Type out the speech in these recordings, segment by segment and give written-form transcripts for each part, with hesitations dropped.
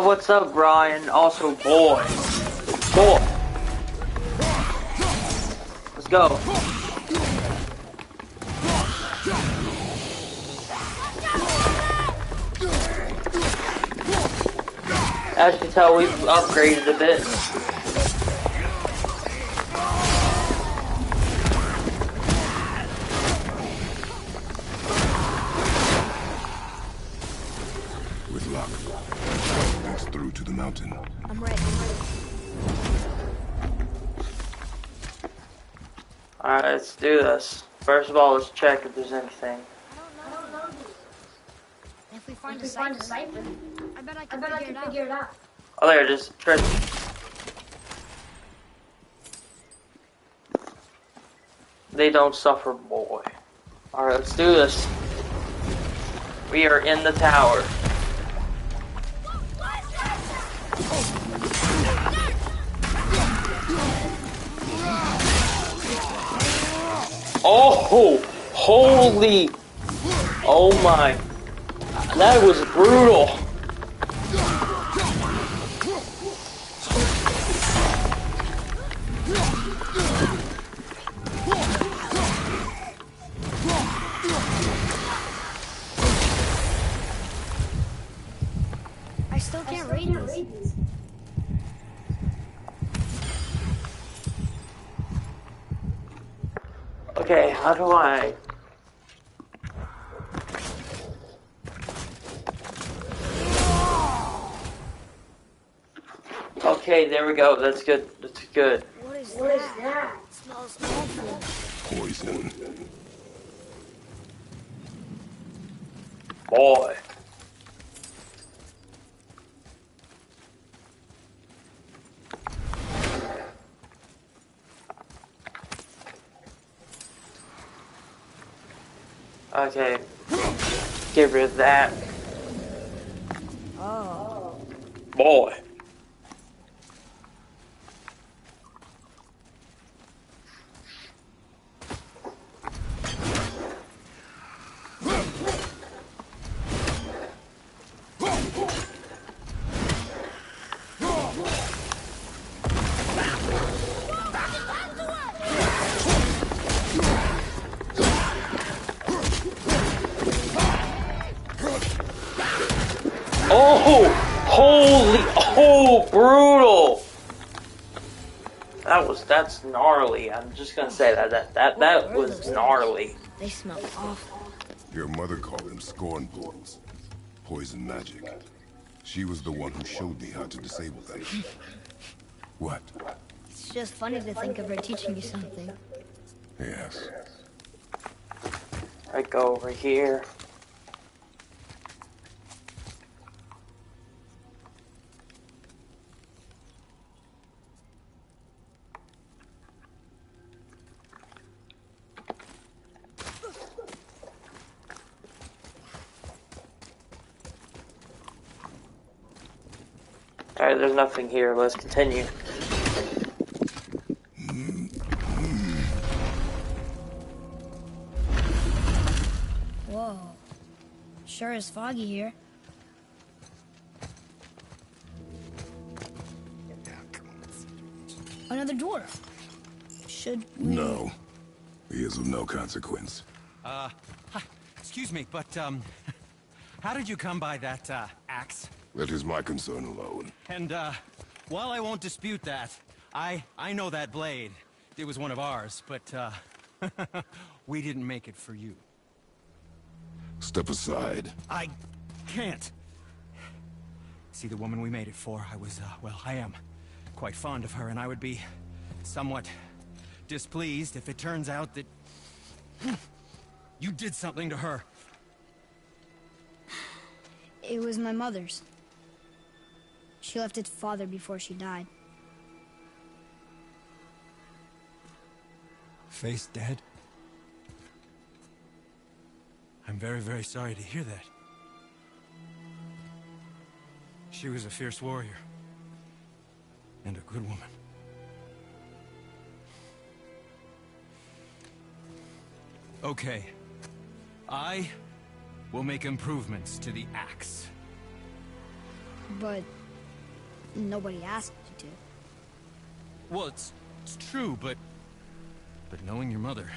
What's up, Brian? Also, boy. Boy. Let's go. As you can tell, we've upgraded a bit. With luck, it's through to the mountain. I'm ready. Alright, let's do this. First of all, let's check if there's anything. I don't know. If we find a siphon, I bet I can figure it out. Oh, there it is. Treasure. They don't suffer, boy. Alright, let's do this. We are in the tower. Oh, holy, oh my, that was brutal. I still can't read these. Okay, how do I? Okay, there we go. That's good. That's good. What is that? It smells awful. Poison. Boy. Okay. Get rid of that. Oh. Boy. Oh, holy, oh, brutal. That's gnarly. I'm just gonna say that was gnarly. They smell awful. Your mother called them scorn portals. Poison magic. She was the one who showed me how to disable them. What? It's just funny to think of her teaching you something. Yes. I go over here. Alright, there's nothing here. Let's continue. Whoa. Sure is foggy here. Another dwarf. Should we... No. He is of no consequence. Hi, excuse me, but, how did you come by that, axe? That is my concern alone. And, while I won't dispute that, I know that blade. It was one of ours, but, we didn't make it for you. Step aside. I can't. See, the woman we made it for, I was, well, I am quite fond of her, and I would be somewhat displeased if it turns out that you did something to her. It was my mother's. She left its father before she died. Face dead? I'm very, very sorry to hear that. She was a fierce warrior. And a good woman. Okay. I will make improvements to the axe. But nobody asked you to. Well, it's true, but knowing your mother,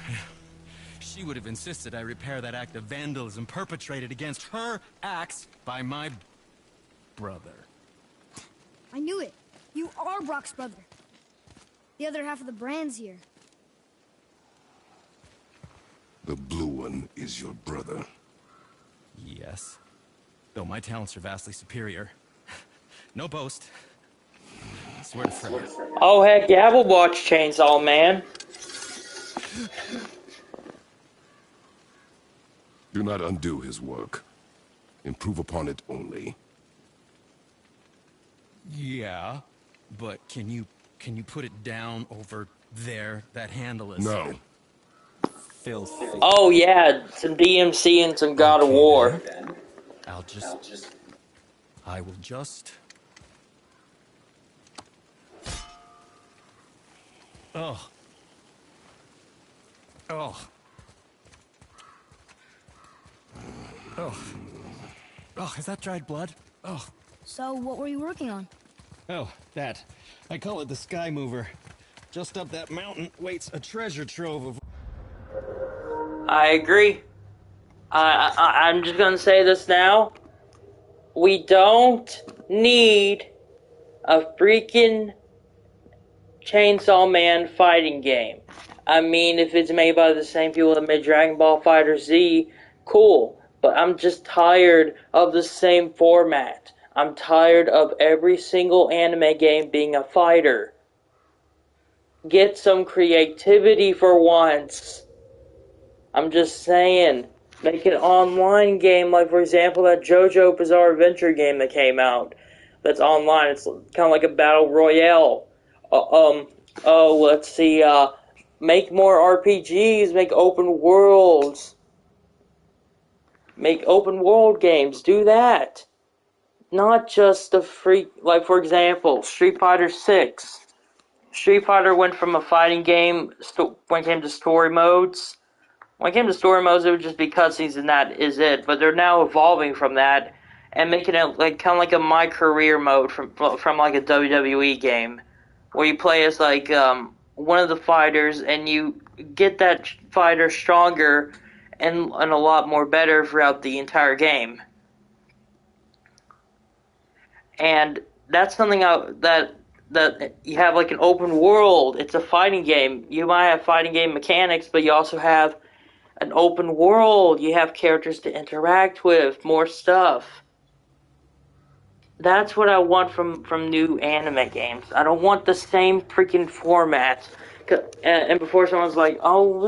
she would have insisted I repair that act of vandalism perpetrated against her axe by my brother. I knew it. You are Brock's brother. The other half of the brand's here. The blue one is your brother. Yes. Though my talents are vastly superior. No boast. I swear to Freya. Oh heck yeah, I will watch Chainsaw Man. Do not undo his work. Improve upon it only. Yeah, but can you put it down over there? That handle is No. filthy. Oh yeah, some DMC and some God of War. Then. I will just. Oh. Oh. Oh. Oh, is that dried blood? Oh. So, what were you working on? Oh, that. I call it the Sky Mover. Just up that mountain waits a treasure trove of... I agree. I'm just gonna say this now. We don't need a freaking Chainsaw Man fighting game. I mean, if it's made by the same people that made Dragon Ball FighterZ, cool. But I'm just tired of the same format. I'm tired of every single anime game being a fighter. Get some creativity for once. I'm just saying. Make an online game, like for example that JoJo Bizarre Adventure game that came out. That's online. It's kind of like a battle royale. Let's see. Make more RPGs. Make open worlds. Make open world games. Do that. Not just the like for example, Street Fighter 6. Street Fighter went from a fighting game when it came to story modes. When it came to story modes, it would just be cutscenes and that is it. But they're now evolving from that and making it like kind of like a My Career mode from like a WWE game, where you play as like one of the fighters and you get that fighter stronger and a lot more better throughout the entire game. And that's something that you have like an open world. It's a fighting game. You might have fighting game mechanics, but you also have an open world. You have characters to interact with, more stuff. That's what I want from new anime games. I don't want the same freaking format. And before someone's like, "Oh,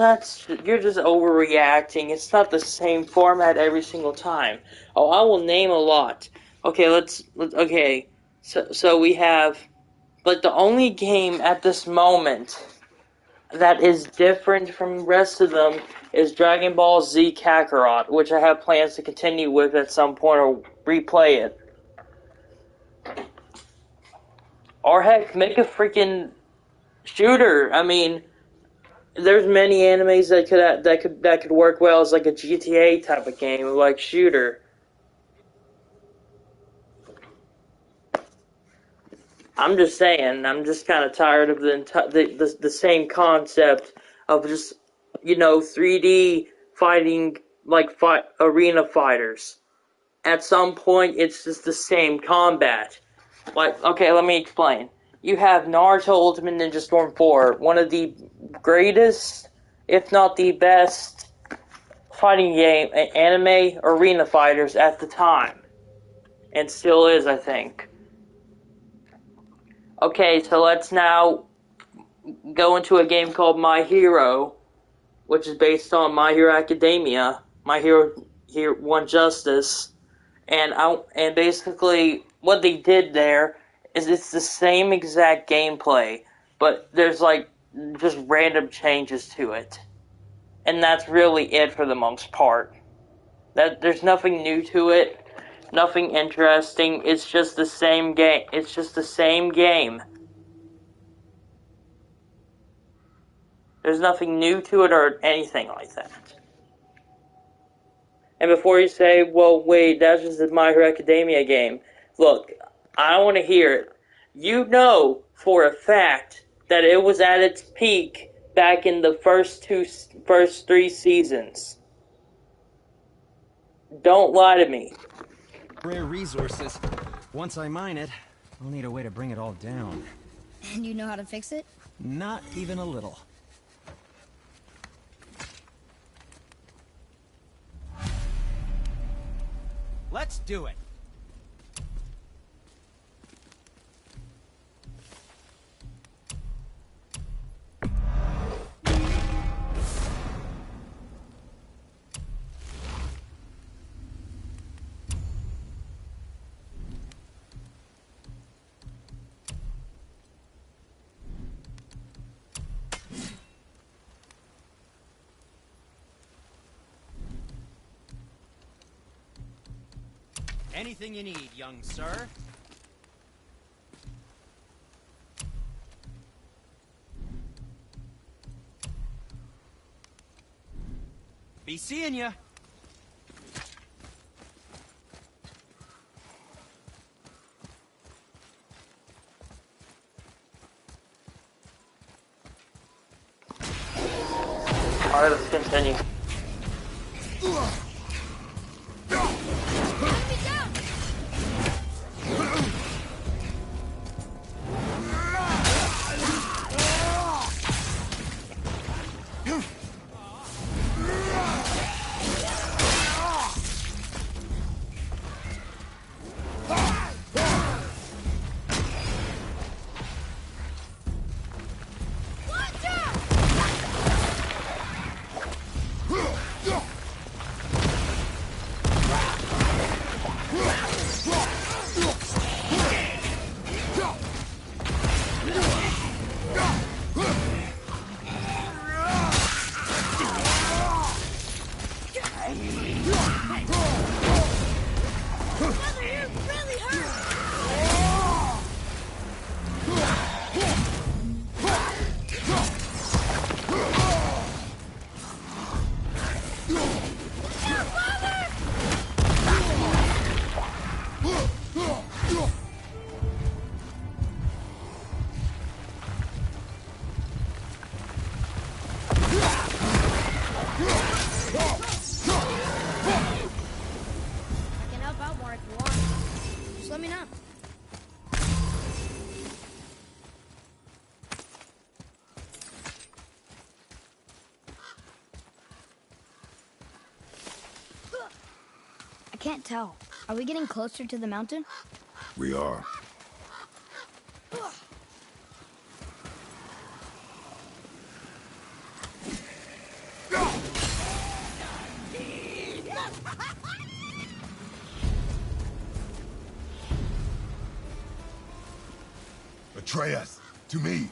you're just overreacting. It's not the same format every single time." Oh, I will name a lot. Okay, okay. So we have, like, the only game at this moment that is different from the rest of them is Dragon Ball Z Kakarot, which I have plans to continue with at some point or replay it. Or heck, make a freaking shooter. I mean, there's many animes that could work well as like a GTA type of game, like shooter. I'm just saying, I'm just kind of tired of the same concept of just, 3D fighting, like arena fighters. At some point, it's just the same combat. Like, okay, let me explain. You have Naruto Ultimate Ninja Storm 4, one of the greatest, if not the best, fighting game, anime arena fighters at the time. And still is, I think. Okay, so let's now go into a game called My Hero, which is based on My Hero Academia, My Hero One Justice, and basically what they did there is it's the same exact gameplay, but there's like just random changes to it, and that's really it for the most part. There's nothing new to it. Nothing interesting. It's just the same game. It's just the same game. There's nothing new to it or anything like that. And before you say, well, wait, that's just a My Hero Academia game. Look, I don't want to hear it. You know for a fact that it was at its peak back in the first 3 seasons. Don't lie to me. Rare resources. Once I mine it, I'll need a way to bring it all down. And you know how to fix it? Not even a little. Let's do it. Anything you need, young sir. Be seeing ya. Alright, let's continue. I can't tell. Are we getting closer to the mountain? We are. Atreus, to me.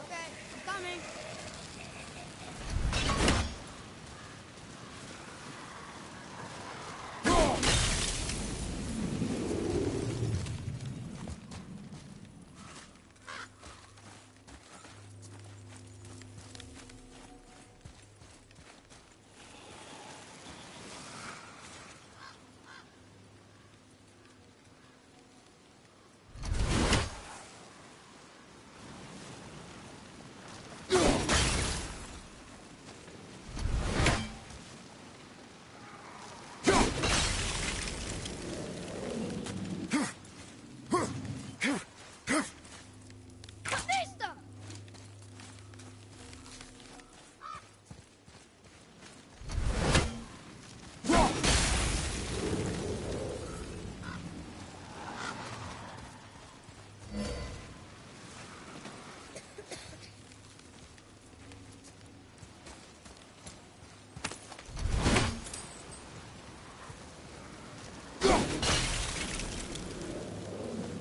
Okay, coming.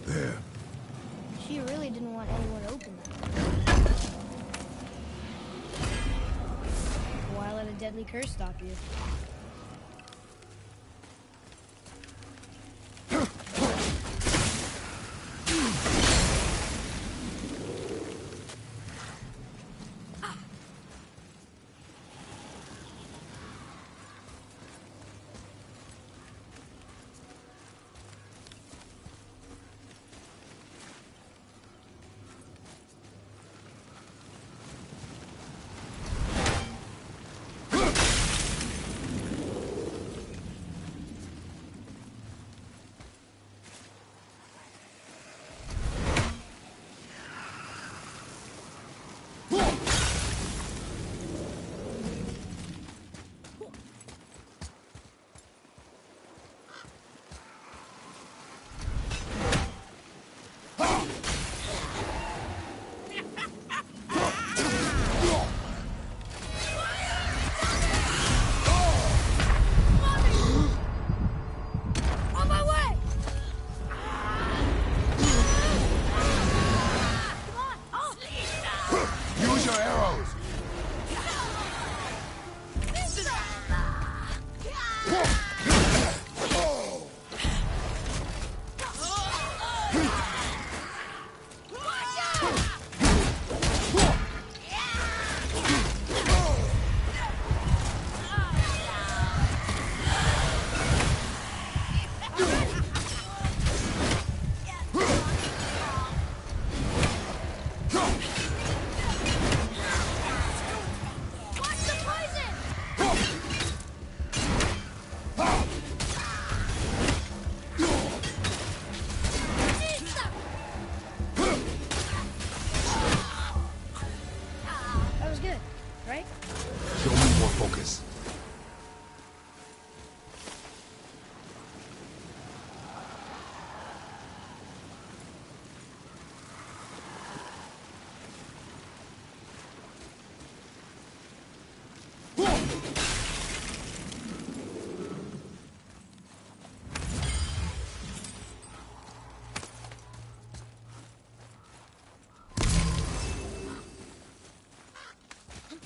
There. She really didn't want anyone to open that. Why let a deadly curse stop you?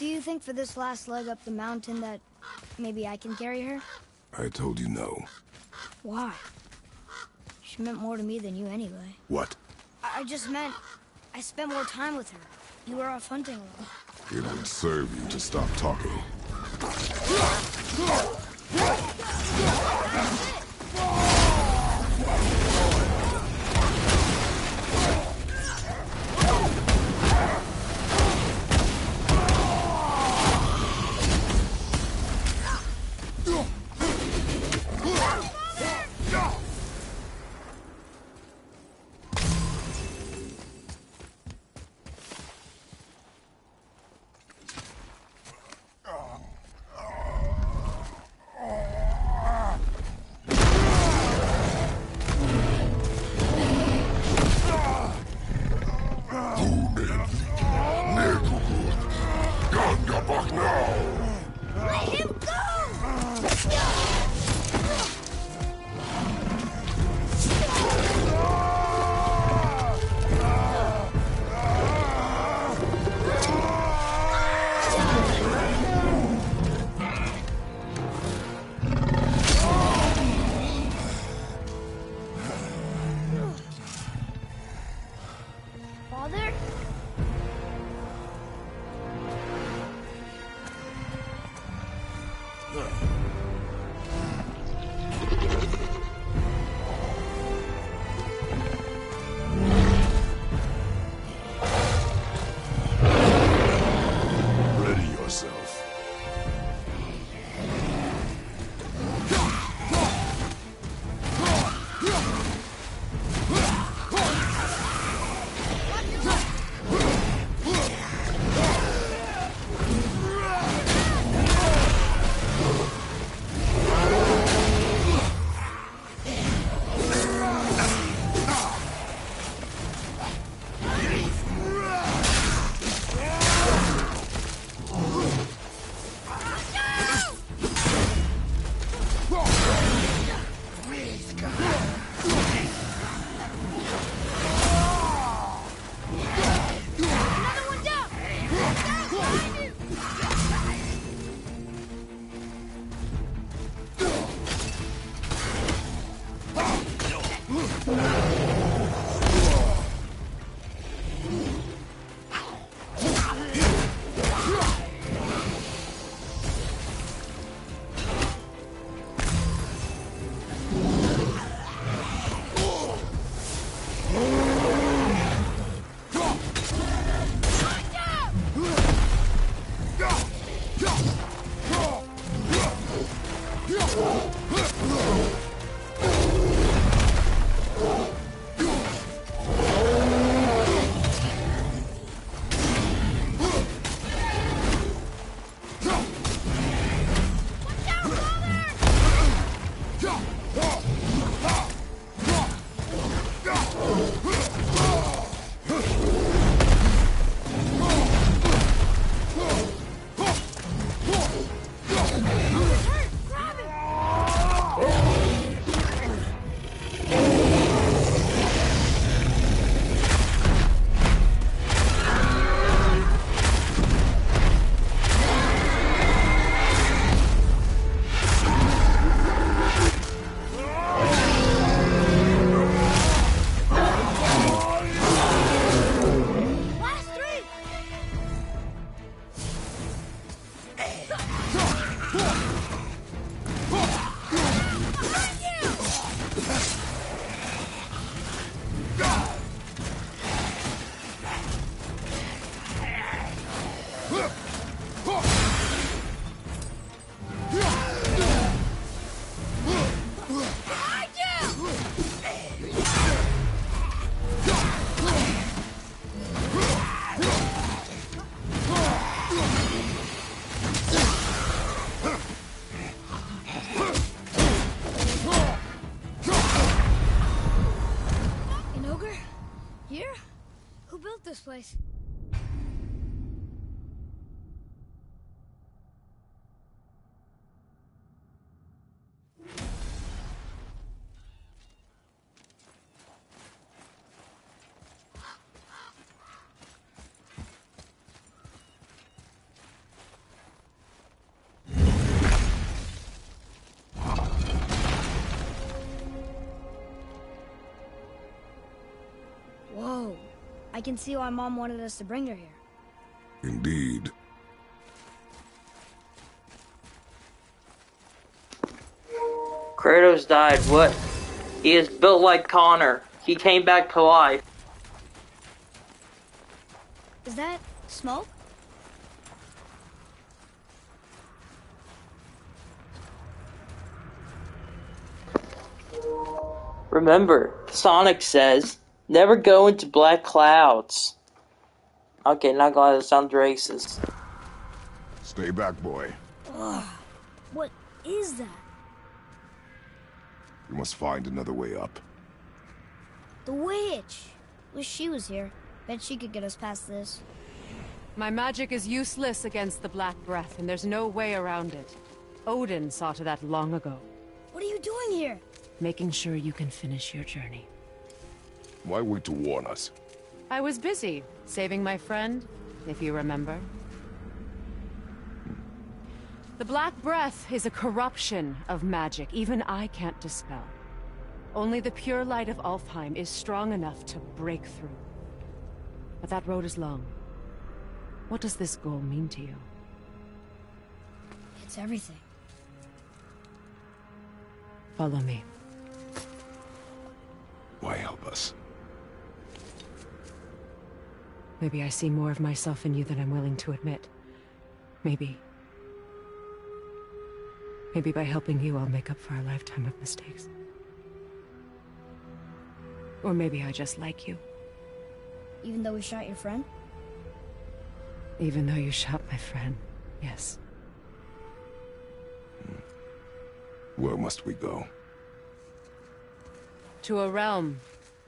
you think for this last leg up the mountain that maybe I can carry her? I told you no. Why? She meant more to me than you anyway. What? I just meant I spent more time with her. You were off hunting alone. It would serve you to stop talking. Let him go! Father? Ready yourself. Another one down! Behind you! Last three! Behind you! Behind you! An ogre? Here? Who built this place? I can see why Mom wanted us to bring her here. Indeed. Kratos died. What? He is built like Connor. He came back to life. Is that smoke? Remember, Sonic says, never go into black clouds. Okay, not gonna let it sound racist. Stay back, boy. Ugh. What is that? We must find another way up. The witch! Wish she was here. Bet she could get us past this. My magic is useless against the Black Breath, and there's no way around it. Odin saw to that long ago. What are you doing here? Making sure you can finish your journey. Why wait to warn us? I was busy, saving my friend, if you remember. The Black Breath is a corruption of magic even I can't dispel. Only the pure light of Alfheim is strong enough to break through. But that road is long. What does this goal mean to you? It's everything. Follow me. Why help us? Maybe I see more of myself in you than I'm willing to admit. Maybe. Maybe by helping you, I'll make up for a lifetime of mistakes. Or maybe I just like you. Even though we shot your friend? Even though you shot my friend, yes. Where must we go? To a realm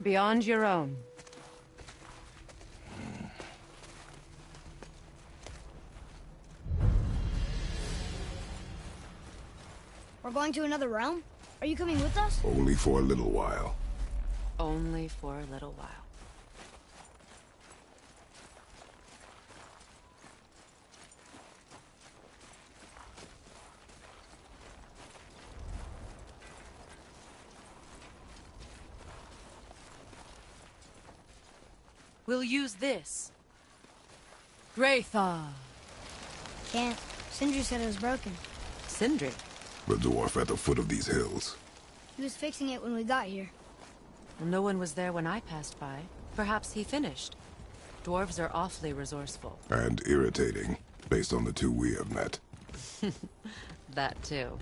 beyond your own. We're going to another realm? Are you coming with us? Only for a little while. Only for a little while. We'll use this. Graythaw. Can't. Sindri said it was broken. Sindri. The dwarf at the foot of these hills. He was fixing it when we got here. Well, no one was there when I passed by. Perhaps he finished. Dwarves are awfully resourceful. And irritating, based on the two we have met. That too.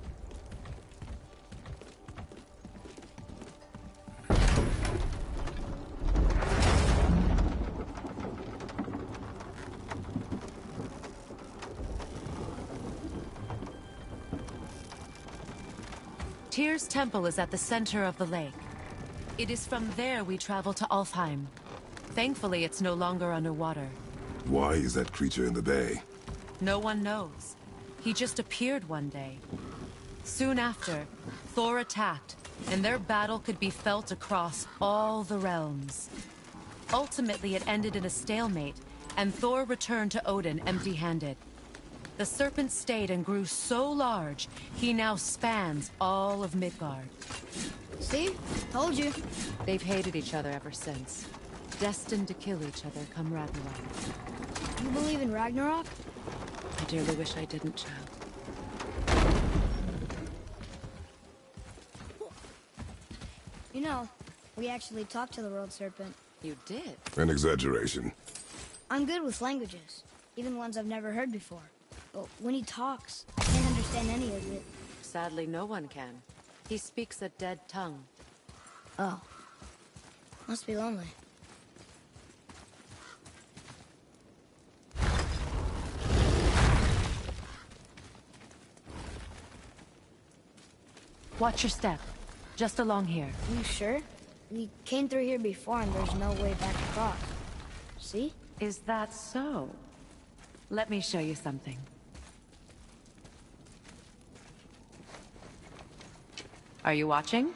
Tyr's temple is at the center of the lake. It is from there we travel to Alfheim. Thankfully, it's no longer underwater. Why is that creature in the bay? No one knows. He just appeared one day. Soon after, Thor attacked, and their battle could be felt across all the realms. Ultimately, it ended in a stalemate, and Thor returned to Odin empty-handed. The serpent stayed and grew so large, he now spans all of Midgard. See? Told you. They've hated each other ever since. Destined to kill each other come Ragnarok. You believe in Ragnarok? I dearly wish I didn't, child. You know, we actually talked to the World Serpent. You did? An exaggeration. I'm good with languages, even ones I've never heard before. But when he talks, I can't understand any of it. Sadly, no one can. He speaks a dead tongue. Oh. Must be lonely. Watch your step. Just along here. You sure? We came through here before and there's no way back across. See? Is that so? Let me show you something. Are you watching?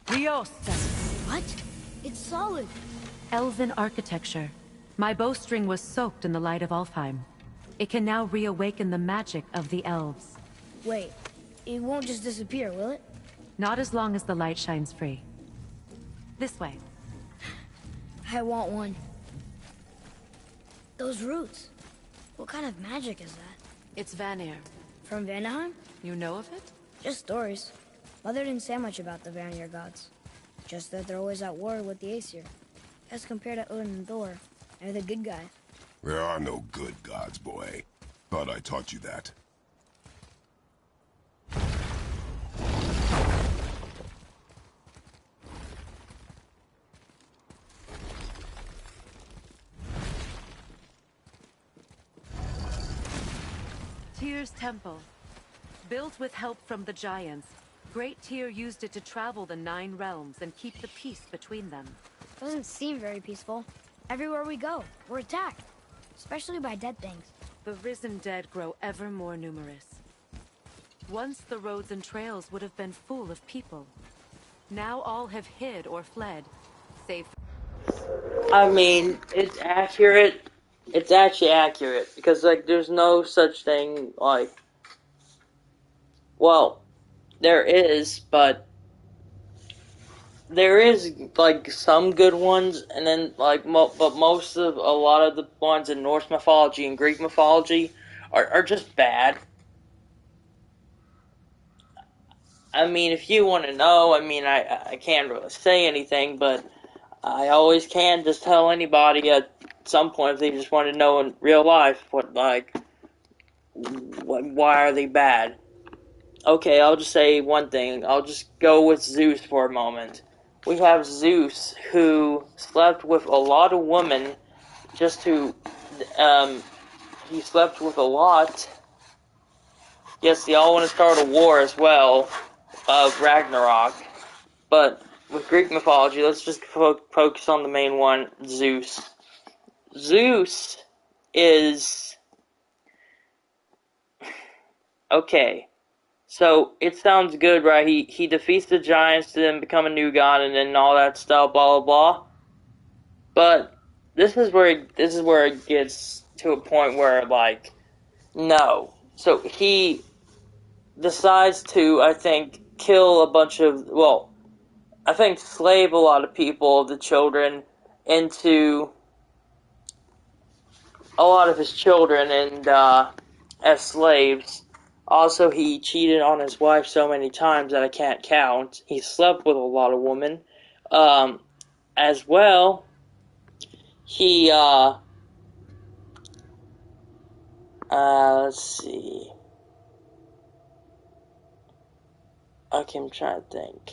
Riosta. What? It's solid. Elven architecture. My bowstring was soaked in the light of Alfheim. It can now reawaken the magic of the elves. Wait, it won't just disappear, will it? Not as long as the light shines free. This way. I want one. Those roots. What kind of magic is that? It's Vanir. From Vanaheim? You know of it? Just stories. Mother didn't say much about the Vanir gods. Just that they're always at war with the Aesir. As compared to Odin and Thor, they're the good guys. There are no good gods, boy. Thought I taught you that. Tyr's temple. Built with help from the giants, Great Tyr used it to travel the 9 realms and keep the peace between them. Doesn't seem very peaceful. Everywhere we go, we're attacked. Especially by dead things. The risen dead grow ever more numerous. Once the roads and trails would have been full of people. Now all have hid or fled, save... I mean, it's accurate. It's actually accurate, because, like, there's no such thing, like... Well, there is, but... There is, like, some good ones, and then, like, but most of, a lot of the ones in Norse mythology and Greek mythology are just bad. I mean, if you want to know, I mean, I can't really say anything, but I always can just tell anybody at some point if they just want to know in real life why are they bad. Okay, I'll just say one thing. I'll just go with Zeus for a moment. We have Zeus, who slept with a lot of women just to, he slept with a lot. Yes, they all want to start a war as well, of Ragnarok. But with Greek mythology, let's just focus on the main one, Zeus. Zeus is... Okay. So, it sounds good, right? He defeats the giants to then become a new god and then all that stuff, blah, blah, blah. But, this is where it gets to a point where, like, no. So, he decides to, I think, kill a bunch of, well, I think slave a lot of people, the children, into a lot of his children and, as slaves. Also, he cheated on his wife so many times that I can't count. He slept with a lot of women. As well, he, let's see. Okay, I'm trying to think.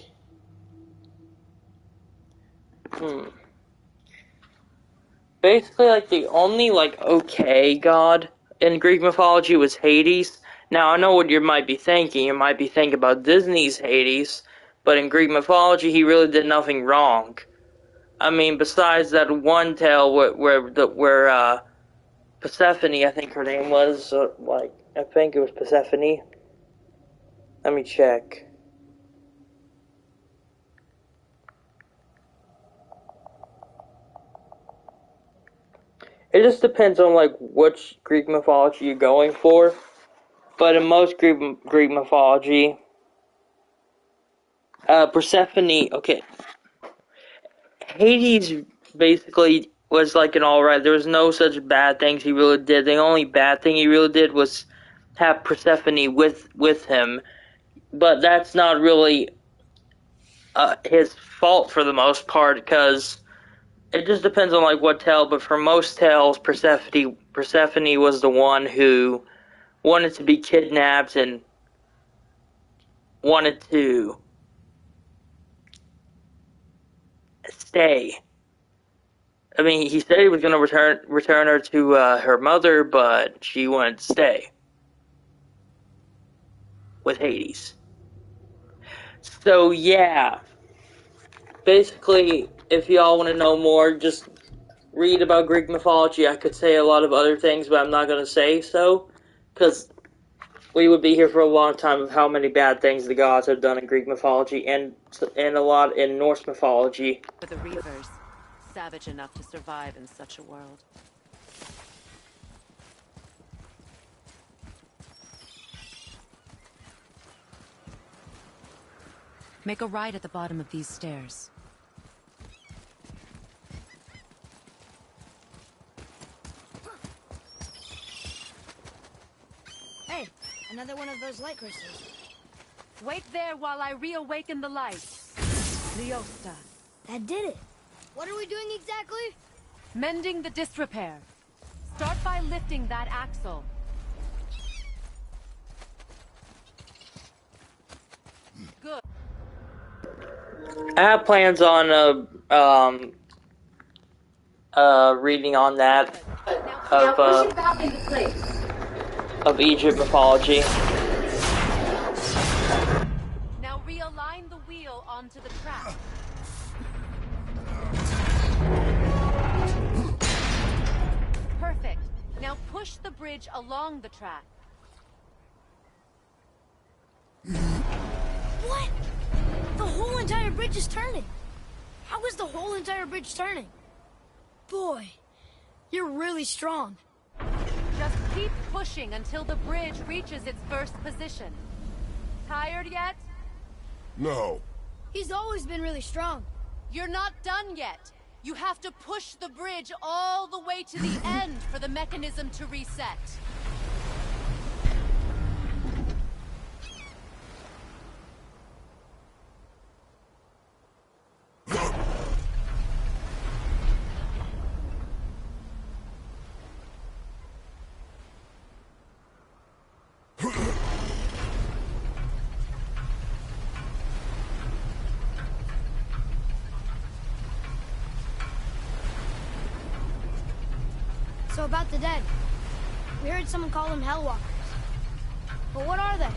Basically, like, the only, like, okay god in Greek mythology was Hades. Now, I know what you might be thinking. You might be thinking about Disney's Hades, but in Greek mythology, he really did nothing wrong. I mean, besides that one tale where Persephone, I think her name was, I think it was Persephone. Let me check. It just depends on, like, which Greek mythology you're going for. But in most Greek mythology, Persephone, okay, Hades basically was like an alright. There was no such bad things he really did. The only bad thing he really did was have Persephone with him. But that's not really his fault for the most part, because it just depends on, like, what tale. But for most tales, Persephone was the one who wanted to be kidnapped and wanted to stay. I mean, he said he was going to return her to her mother, but she wanted to stay with Hades. So, yeah. Basically, if y'all want to know more, just read about Greek mythology. I could say a lot of other things, but I'm not going to say so, because we would be here for a long time of how many bad things the gods have done in Greek mythology and a lot in Norse mythology. For the Reavers, savage enough to survive in such a world. Make a right at the bottom of these stairs. Another one of those light crystals. Wait there while I reawaken the light. Leosta. That did it. What are we doing exactly? Mending the disrepair. Start by lifting that axle. Good. I have plans on reading on that of Egypt mythology. Now realign the wheel onto the track. Perfect. Now push the bridge along the track. What? The whole entire bridge is turning. How is the whole entire bridge turning? Boy, you're really strong. Just keep pushing until the bridge reaches its first position. Tired yet? No. He's always been really strong. You're not done yet. You have to push the bridge all the way to the end for the mechanism to reset. So about the dead. We heard someone call them Hellwalkers. But what are they?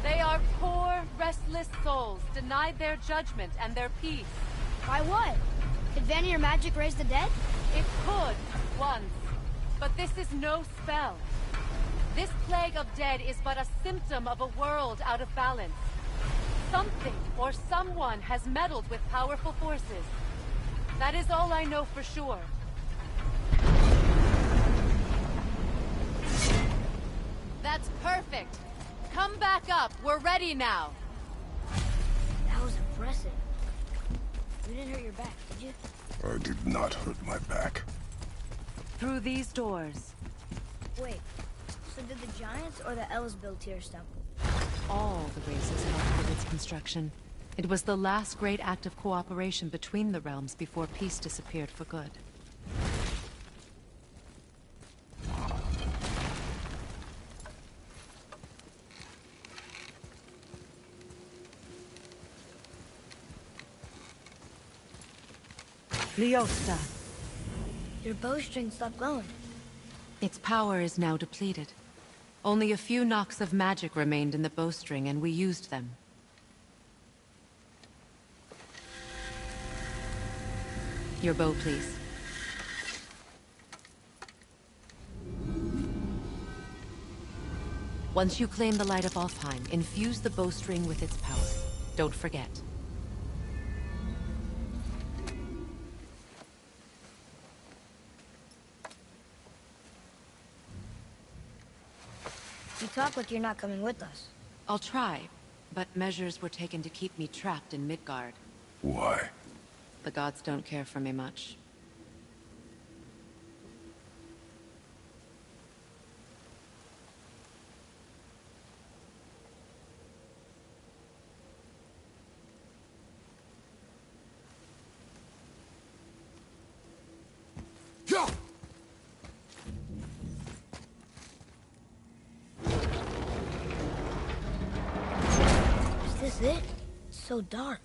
They are poor, restless souls, denied their judgment and their peace. By what? Did Vanir magic raise the dead? It could, once. But this is no spell. This plague of dead is but a symptom of a world out of balance. Something or someone has meddled with powerful forces. That is all I know for sure. That's perfect. Come back up. We're ready now. That was impressive. You didn't hurt your back, did you? I did not hurt my back. Through these doors. Wait, so did the Giants or the Elves build Tyr's temple? All the races helped with its construction. It was the last great act of cooperation between the realms before peace disappeared for good. Leosta. Your bowstring stopped glowing. Its power is now depleted. Only a few knocks of magic remained in the bowstring, and we used them. Your bow, please. Once you claim the Light of Alfheim, infuse the bowstring with its power. Don't forget. You talk like you're not coming with us. I'll try, but measures were taken to keep me trapped in Midgard. Why? The gods don't care for me much. Is this it? It's so dark.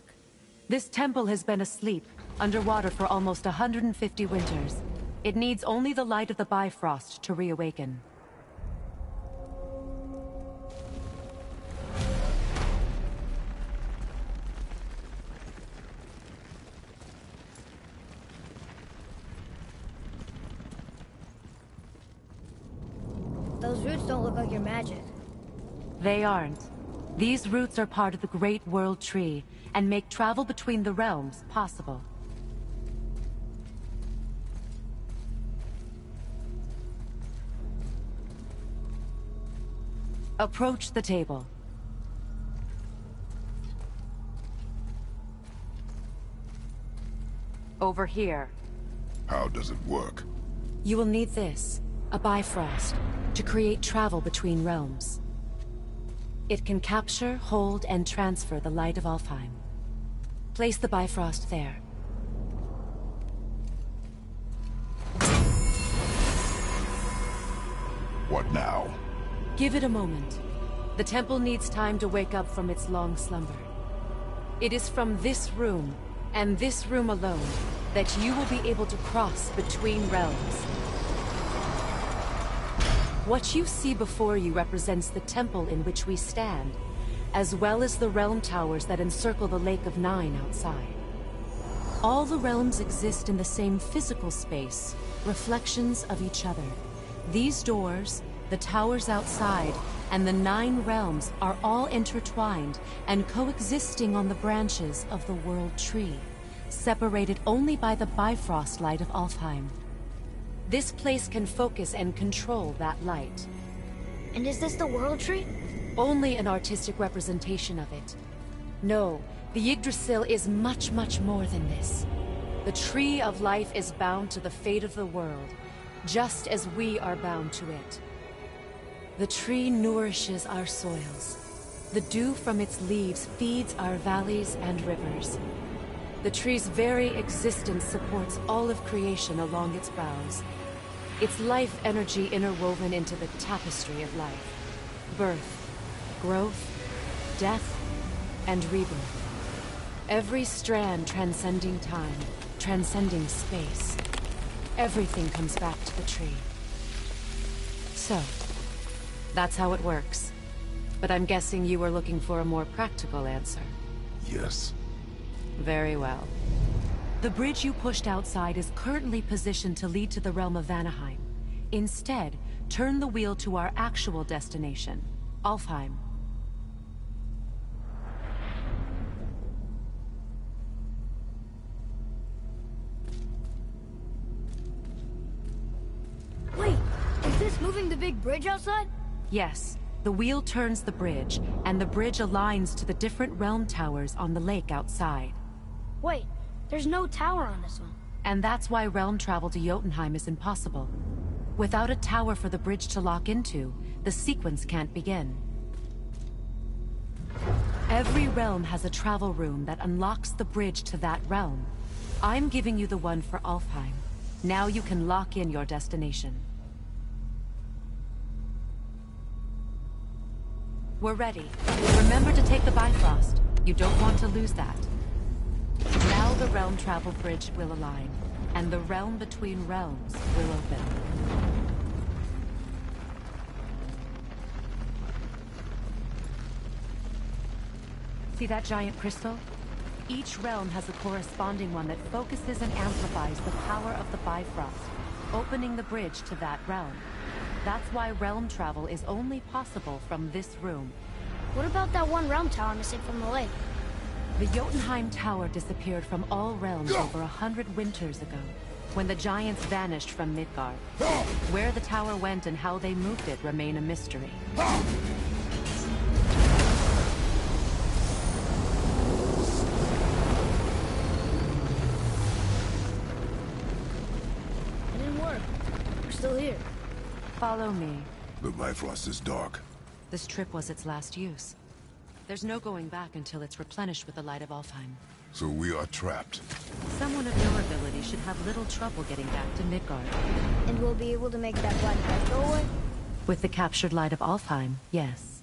This temple has been asleep, underwater for almost 150 winters. It needs only the light of the Bifrost to reawaken. Those roots don't look like your magic. They aren't. These roots are part of the Great World Tree, and make travel between the realms possible. Approach the table. Over here. How does it work? You will need this, a Bifrost, to create travel between realms. It can capture, hold, and transfer the light of Alfheim. Place the Bifrost there. What now? Give it a moment. The temple needs time to wake up from its long slumber. It is from this room, and this room alone, that you will be able to cross between realms. What you see before you represents the temple in which we stand, as well as the realm towers that encircle the Lake of Nine outside. All the realms exist in the same physical space, reflections of each other. These doors, the towers outside, and the 9 realms are all intertwined and coexisting on the branches of the World Tree, separated only by the Bifrost light of Alfheim. This place can focus and control that light. And is this the World Tree? Only an artistic representation of it. No, the Yggdrasil is much, much more than this. The Tree of Life is bound to the fate of the world, just as we are bound to it. The tree nourishes our soils. The dew from its leaves feeds our valleys and rivers. The tree's very existence supports all of creation along its boughs. Its life energy interwoven into the tapestry of life. Birth, growth, death, and rebirth. Every strand transcending time, transcending space. Everything comes back to the tree. So, that's how it works. But I'm guessing you were looking for a more practical answer. Yes. Very well. The bridge you pushed outside is currently positioned to lead to the realm of Vanaheim. Instead, turn the wheel to our actual destination, Alfheim. Wait, is this moving the big bridge outside? Yes, the wheel turns the bridge, and the bridge aligns to the different realm towers on the lake outside. Wait, there's no tower on this one. And that's why realm travel to Jotunheim is impossible. Without a tower for the bridge to lock into, the sequence can't begin. Every realm has a travel room that unlocks the bridge to that realm. I'm giving you the one for Alfheim. Now you can lock in your destination. We're ready. Remember to take the Bifrost. You don't want to lose that. Now the realm travel bridge will align, and the realm between realms will open. See that giant crystal? Each realm has a corresponding one that focuses and amplifies the power of the Bifrost, opening the bridge to that realm. That's why realm travel is only possible from this room. What about that one realm tower missing from the lake? The Jotunheim Tower disappeared from all realms over 100 winters ago, when the giants vanished from Midgard. Where the tower went and how they moved it remain a mystery. It didn't work. We're still here. Follow me. The Bifrost is dark. This trip was its last use. There's no going back until it's replenished with the light of Alfheim. So we are trapped. Someone of your ability should have little trouble getting back to Midgard. And we'll be able to make that black light go away? With the captured light of Alfheim, yes.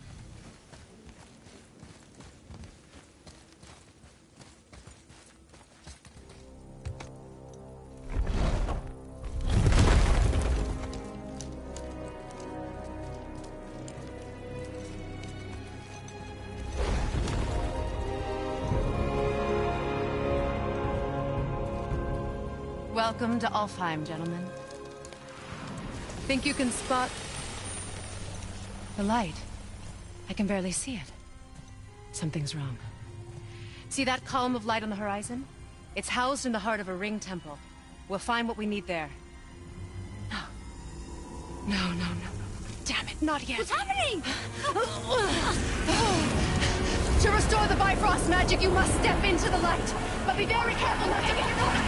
Welcome to Alfheim, gentlemen. Think you can spot the light? I can barely see it. Something's wrong. See that column of light on the horizon? It's housed in the heart of a ring temple. We'll find what we need there. No. No. Damn it, not yet. What's happening? To restore the Bifrost magic, you must step into the light. But be very careful not to get caught.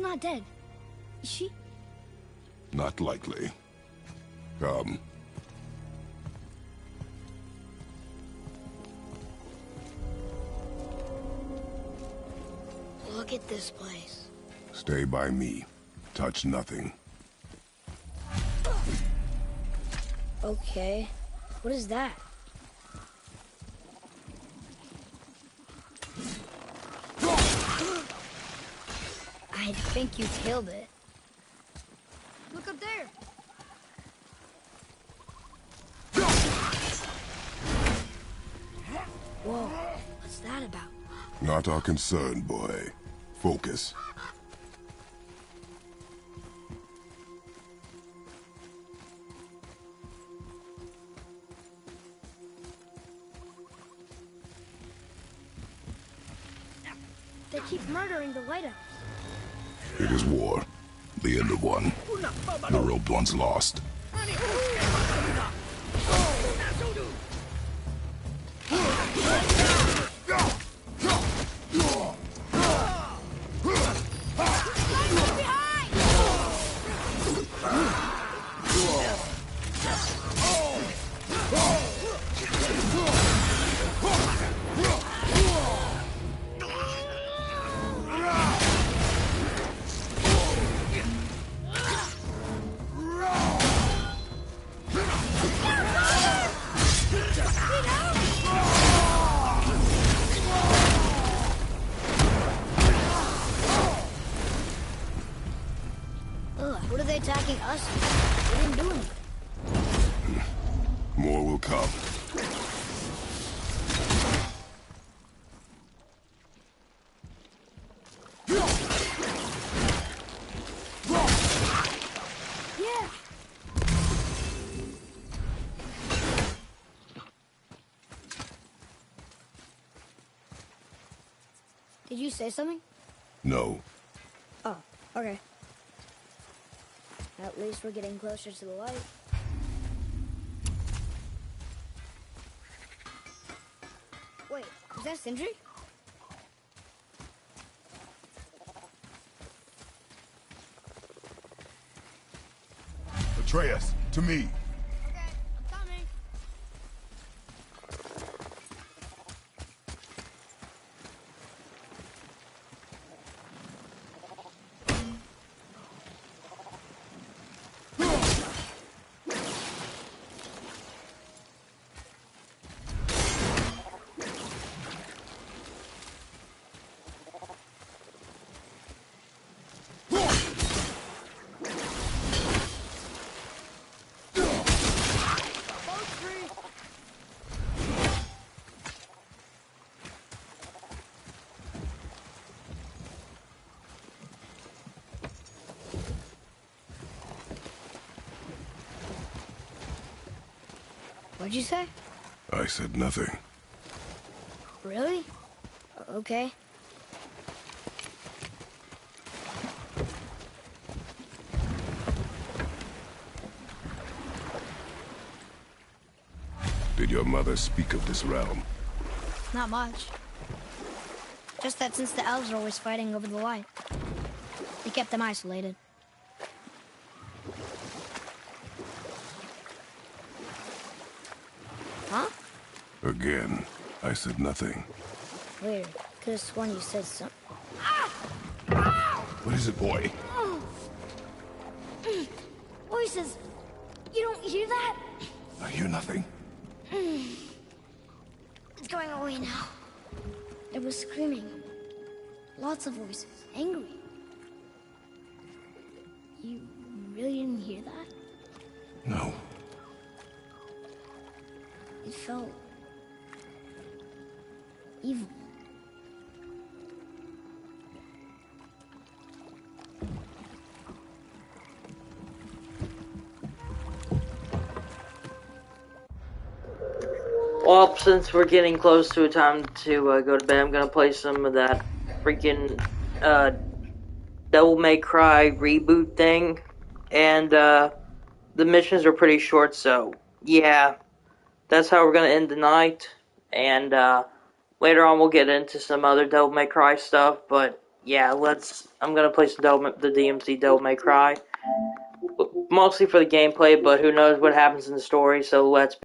not dead. Is she? Not likely. Come. Look at this place. Stay by me. Touch nothing. Okay. What is that? I think you killed it. Look up there. Whoa, what's that about? Not our concern, boy. Focus. They keep murdering the lighthouse. It is war. The end of one. The robed one's lost. What are they attacking us? We didn't do anything. More will come. Yeah. Did you say something? No. Oh, okay. At least we're getting closer to the light. Wait, is that Sindri? Atreus, to me. Okay, I'm coming. What'd you say? I said nothing. Really? Okay. Did your mother speak of this realm? Not much. Just that since the elves are always fighting over the light, they kept them isolated. Huh? Again, I said nothing. Weird. Could have sworn you said something. What is it, boy? Voices! You don't hear that? I hear nothing. It's going away now. It was screaming. Lots of voices. Angry. You really didn't hear that? No. It felt evil. Well, since we're getting close to a time to go to bed, I'm gonna play some of that freaking Devil May Cry reboot thing, and the missions are pretty short, so yeah, that's how we're gonna end the night. And later on, we'll get into some other Devil May Cry stuff, but yeah, I'm gonna play some the DMC Devil May Cry. Mostly for the gameplay, but who knows what happens in the story, so let's